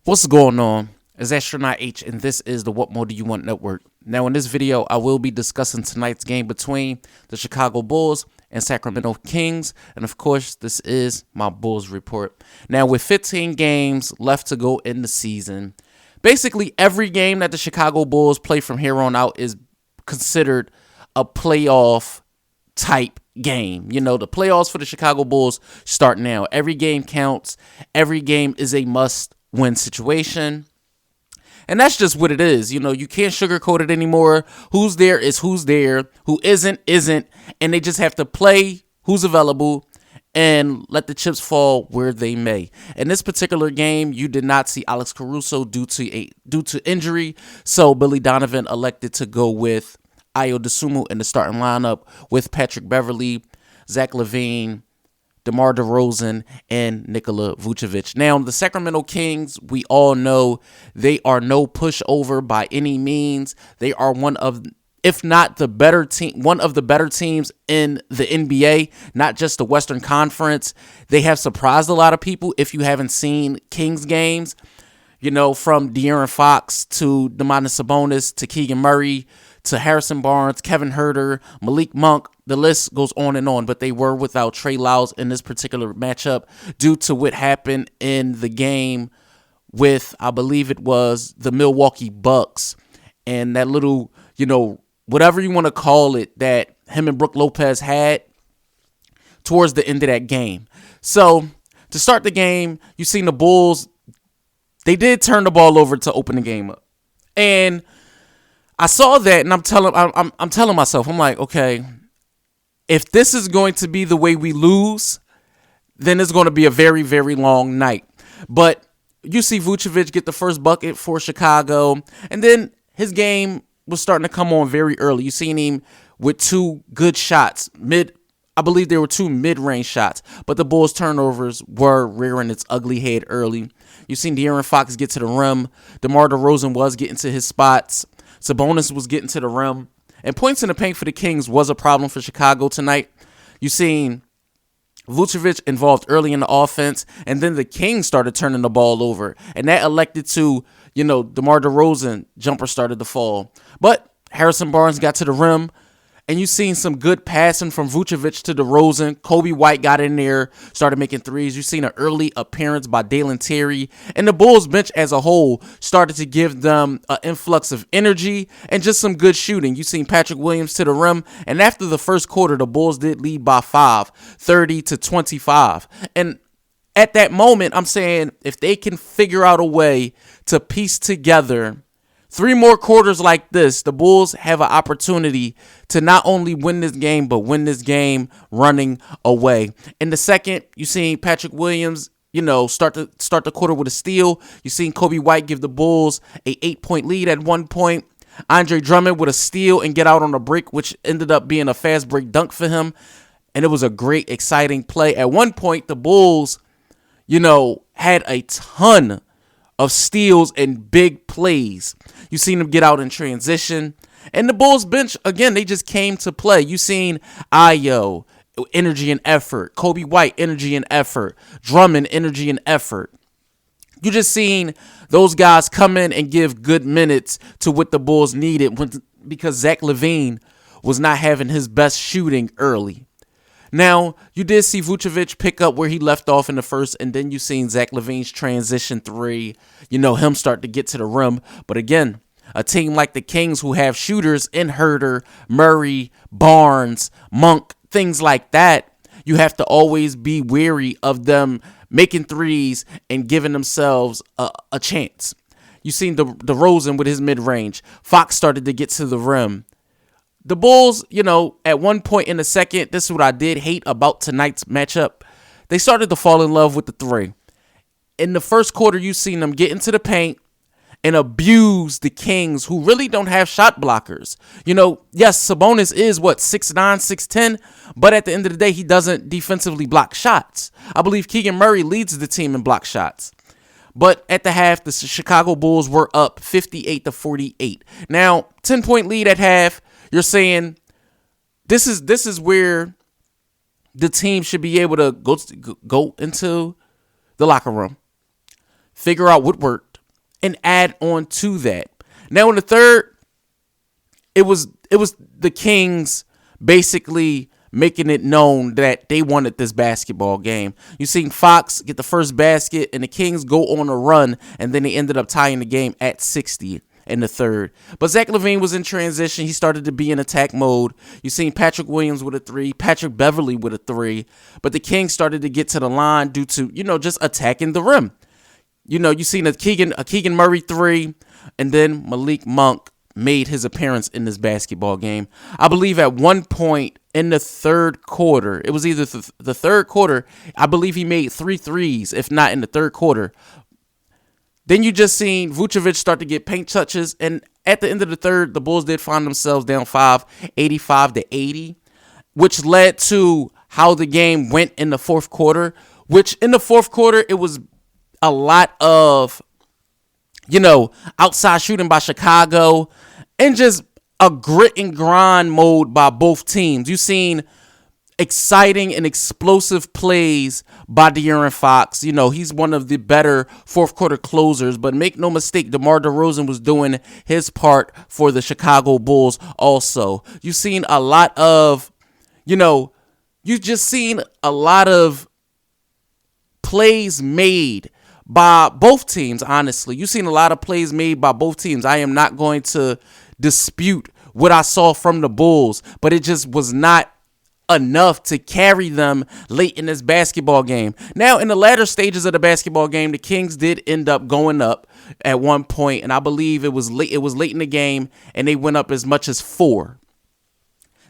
What's going on? It's Astronaut H, and this is the What More Do You Want Network. Now, in this video, I will be discussing tonight's game between the Chicago Bulls and Sacramento Kings, and of course, this is my Bulls report. Now, with 15 games left to go in the season, basically every game that the Chicago Bulls play from here on out is considered a playoff type game. You know, the playoffs for the Chicago Bulls start now. Every game counts. Every game is a must-win situation. And that's just what it is. You know, you can't sugarcoat it anymore. Who's there is who's there. Who isn't. And they just have to play who's available and let the chips fall where they may. In this particular game, you did not see Alex Caruso due to injury. So Billy Donovan elected to go with Ayo Dosunmu in the starting lineup with Patrick Beverley, Zach LaVine, DeMar DeRozan, and Nikola Vucevic. Now, the Sacramento Kings, we all know they are no pushover by any means. They are one of, if not the better team, one of the better teams in the NBA, not just the Western Conference. They have surprised a lot of people. If you haven't seen Kings games, you know, from De'Aaron Fox to Domantas Sabonis to Keegan Murray to Harrison Barnes, Kevin Huerter, Malik Monk, the list goes on and on, but they were without Trey Lyles in this particular matchup due to what happened in the game with, I believe it was the Milwaukee Bucks, and that little, you know, whatever you want to call it, that him and Brook Lopez had towards the end of that game. So to start the game, you seen the Bulls, they did turn the ball over to open the game up. And I saw that, and I'm telling myself, I'm like, okay, if this is going to be the way we lose, then it's going to be a very, very long night. But you see Vucevic get the first bucket for Chicago, and then his game was starting to come on very early. You seen him with two good shots, I believe there were two mid-range shots, but the Bulls' turnovers were rearing its ugly head early. You seen De'Aaron Fox get to the rim. DeMar DeRozan was getting to his spots. Sabonis was getting to the rim. And points in the paint for the Kings was a problem for Chicago tonight. You seen Vucevic involved early in the offense, and then the Kings started turning the ball over. And that elected to, you know, DeMar DeRozan jumper started to fall. But Harrison Barnes got to the rim. And you seen some good passing from Vucevic to DeRozan. Kobe White got in there, started making threes. You seen an early appearance by Dalen Terry. And the Bulls bench as a whole started to give them an influx of energy and just some good shooting. You seen Patrick Williams to the rim. And after the first quarter, the Bulls did lead by 5, 30-25. And at that moment, I'm saying if they can figure out a way to piece together 3 more quarters like this, the Bulls have an opportunity to not only win this game, but win this game running away. In the second, you seen Patrick Williams, you know, start the quarter with a steal. You seen Kobe White give the Bulls a 8-point lead at one point. Andre Drummond with a steal and get out on a break, which ended up being a fast break dunk for him. And it was a great, exciting play. At one point, the Bulls, you know, had a ton of steals and big plays. You seen them get out in transition. And the Bulls bench, again, they just came to play. You seen Ayo, energy and effort. Kobe White, energy and effort. Drummond, energy and effort. You just seen those guys come in and give good minutes to what the Bulls needed because Zach LaVine was not having his best shooting early. Now, you did see Vucevic pick up where he left off in the first, and then you seen Zach LaVine's transition 3, you know, him start to get to the rim. But again, a team like the Kings who have shooters in Huerter, Murray, Barnes, Monk, things like that, you have to always be wary of them making threes and giving themselves a chance. You seen the DeRozan with his mid-range. Fox started to get to the rim. The Bulls, you know, at one point in the second, this is what I did hate about tonight's matchup. They started to fall in love with the 3. In the first quarter, you seen them get into the paint and abuse the Kings, who really don't have shot blockers. You know, yes, Sabonis is, 6'9", 6'10", but at the end of the day, he doesn't defensively block shots. I believe Keegan Murray leads the team in block shots. But at the half, the Chicago Bulls were up 58-48. Now, 10-point lead at half. You're saying this is where the team should be able to go into the locker room, figure out what worked, and add on to that. Now in the third, it was the Kings basically making it known that they wanted this basketball game. You seen Fox get the first basket and the Kings go on a run, and then they ended up tying the game at 60 in the third. But Zach LaVine was in transition. He started to be in attack mode. You seen Patrick Williams with a 3, Patrick Beverly with a 3, but the Kings started to get to the line due to, just attacking the rim. You seen a Keegan Murray 3, and then Malik Monk made his appearance in this basketball game. I believe at one point in the third quarter, it was either the third quarter, I believe he made 3 threes, if not in the third quarter. Then you just seen Vucevic start to get paint touches, and at the end of the third, the Bulls did find themselves down 5, 85-80, which led to how the game went in the fourth quarter, which in the fourth quarter, it was a lot of, outside shooting by Chicago and just a grit and grind mode by both teams. You seen exciting and explosive plays by De'Aaron Fox. He's one of the better fourth quarter closers, but make no mistake, DeMar DeRozan was doing his part for the Chicago Bulls also. You seen a lot of, you just seen a lot of plays made by both teams, honestly. You've seen a lot of plays made by both teams. I am not going to dispute what I saw from the Bulls, but it just was not enough to carry them late in this basketball game. Now, in the latter stages of the basketball game, the Kings did end up going up at one point, and I believe it was late in the game, and they went up as much as 4.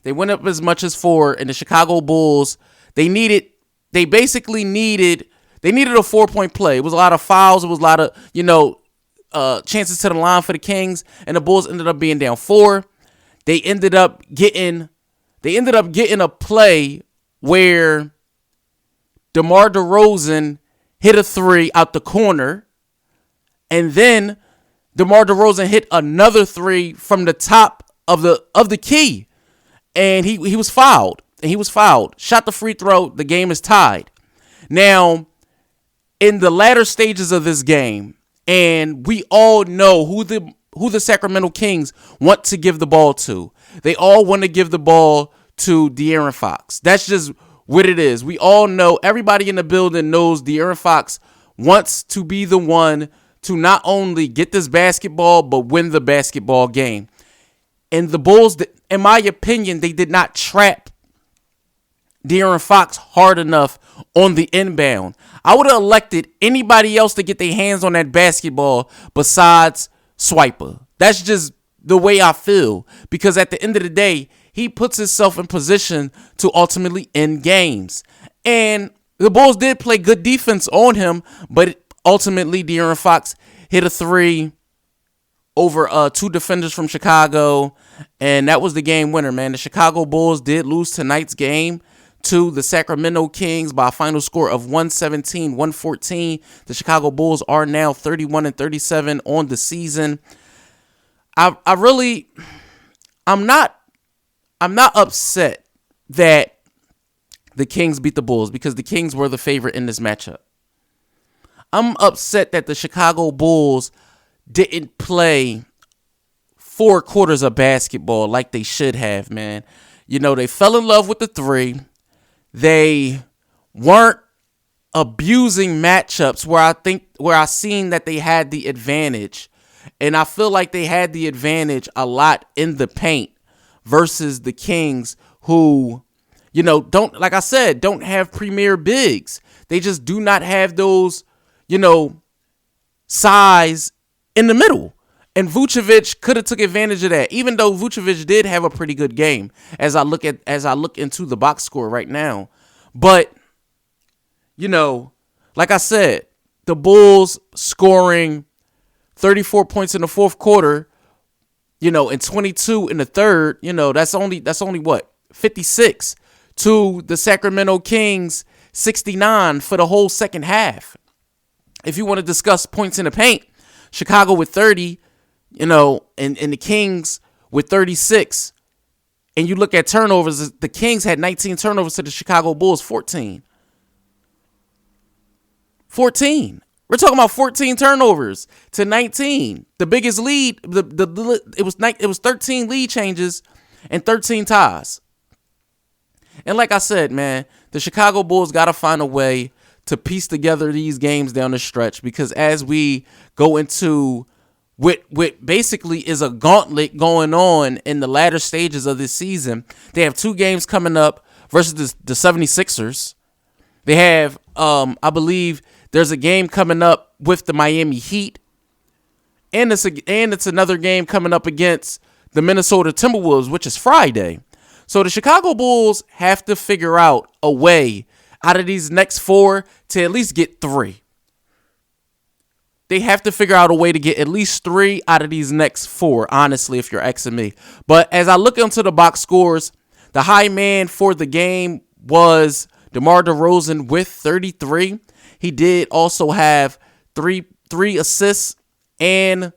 They went up as much as 4, and the Chicago Bulls, they needed a 4-point play. It was a lot of fouls. It was a lot of, chances to the line for the Kings, and the Bulls ended up being down 4. They ended up getting a play where DeMar DeRozan hit a 3 out the corner, and then DeMar DeRozan hit another 3 from the top of the key, and he was fouled. Shot the free throw. The game is tied. Now, in the latter stages of this game, and we all know who the Sacramento Kings want to give the ball to. They all want to give the ball to De'Aaron Fox. That's just what it is. We all know, everybody in the building knows De'Aaron Fox wants to be the one to not only get this basketball, but win the basketball game. And the Bulls, in my opinion, they did not trap De'Aaron Fox hard enough on the inbound. I would have elected anybody else to get their hands on that basketball besides Swiper. That's just the way I feel, because at the end of the day, he puts himself in position to ultimately end games. And the Bulls did play good defense on him, but ultimately De'Aaron Fox hit a 3 over 2 defenders from Chicago, and that was the game winner, man. The Chicago Bulls did lose tonight's game to the Sacramento Kings by a final score of 117-114. The Chicago Bulls are now 31-37 on the season. I'm not upset that the Kings beat the Bulls, because the Kings were the favorite in this matchup. I'm upset that the Chicago Bulls didn't play 4 quarters of basketball like they should have, man. They fell in love with the 3. They weren't abusing matchups where I seen that they had the advantage. And I feel like they had the advantage a lot in the paint versus the Kings, who, don't have premier bigs. They just do not have those, size in the middle. And Vucevic could have took advantage of that, even though Vucevic did have a pretty good game as I look into the box score right now. But, like I said, the Bulls scoring 34 points in the fourth quarter, and 22 in the third, that's only what, 56 to the Sacramento Kings 69 for the whole second half. If you want to discuss points in the paint, Chicago with 30, and the Kings with 36. And you look at turnovers, the Kings had 19 turnovers to the Chicago Bulls 14. We're talking about 14 turnovers to 19. The biggest lead, it was 13 lead changes and 13 ties. And like I said, man, the Chicago Bulls got to find a way to piece together these games down the stretch, because as we go into what basically is a gauntlet going on in the latter stages of this season, they have 2 games coming up versus the 76ers. They have, I believe there's a game coming up with the Miami Heat, and it's another game coming up against the Minnesota Timberwolves, which is Friday. So the Chicago Bulls have to figure out a way out of these next 4 to at least get 3. They have to figure out a way to get at least 3 out of these next 4, honestly, if you're asking me. But as I look into the box scores, the high man for the game was DeMar DeRozan with 33. He did also have three assists and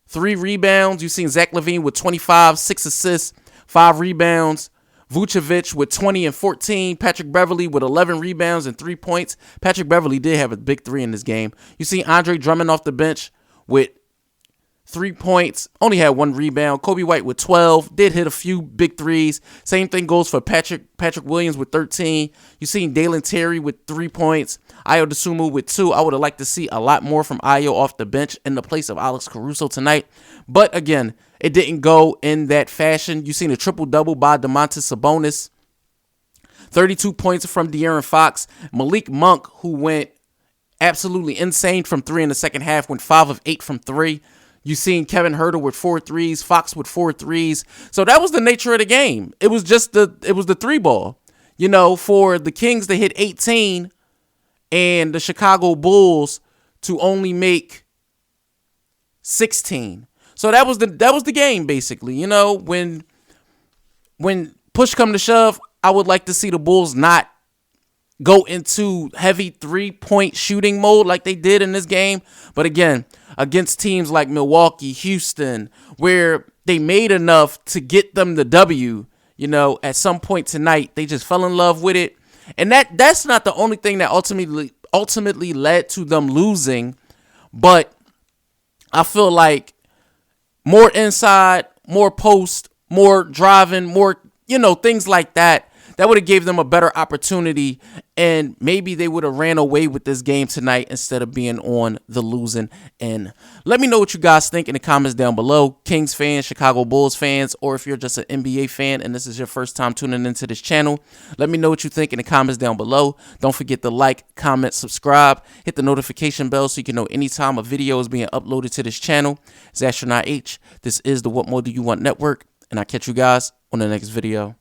3 rebounds. You've seen Zach LaVine with 25, 6 assists, 5 rebounds. Vucevic with 20 and 14. Patrick Beverley with 11 rebounds and 3 points. Patrick Beverley did have a big 3 in this game. You see Andre Drummond off the bench with 3 points. Only had 1 rebound. Kobe White with 12. Did hit a few big 3s. Same thing goes for Patrick Williams with 13. You seen Dalen Terry with 3 points. Ayo Dosunmu with 2. I would have liked to see a lot more from Ayo off the bench in the place of Alex Caruso tonight. But again, it didn't go in that fashion. You seen a triple-double by Domantas Sabonis. 32 points from De'Aaron Fox. Malik Monk, who went absolutely insane from 3 in the second half, went 5 of 8 from 3. You seen Kevin Huerter with 4 threes, Fox with 4 threes. So that was the nature of the game. It was just the 3-ball. You know, for the Kings to hit 18 and the Chicago Bulls to only make 16. So that was the game, basically. You know, when push come to shove, I would like to see the Bulls not go into heavy 3-point shooting mode like they did in this game. But again, against teams like Milwaukee, Houston, where they made enough to get them the W, you know, at some point tonight, they just fell in love with it. And that's not the only thing that ultimately led to them losing. But I feel like more inside, more post, more driving, more, you know, things like that. That would have gave them a better opportunity, and maybe they would have ran away with this game tonight instead of being on the losing end. Let me know what you guys think in the comments down below. Kings fans, Chicago Bulls fans, or if you're just an NBA fan and this is your first time tuning into this channel, let me know what you think in the comments down below. Don't forget to like, comment, subscribe, hit the notification bell so you can know anytime a video is being uploaded to this channel. It's Astronaut H. This is the What More Do You Want Network, and I'll catch you guys on the next video.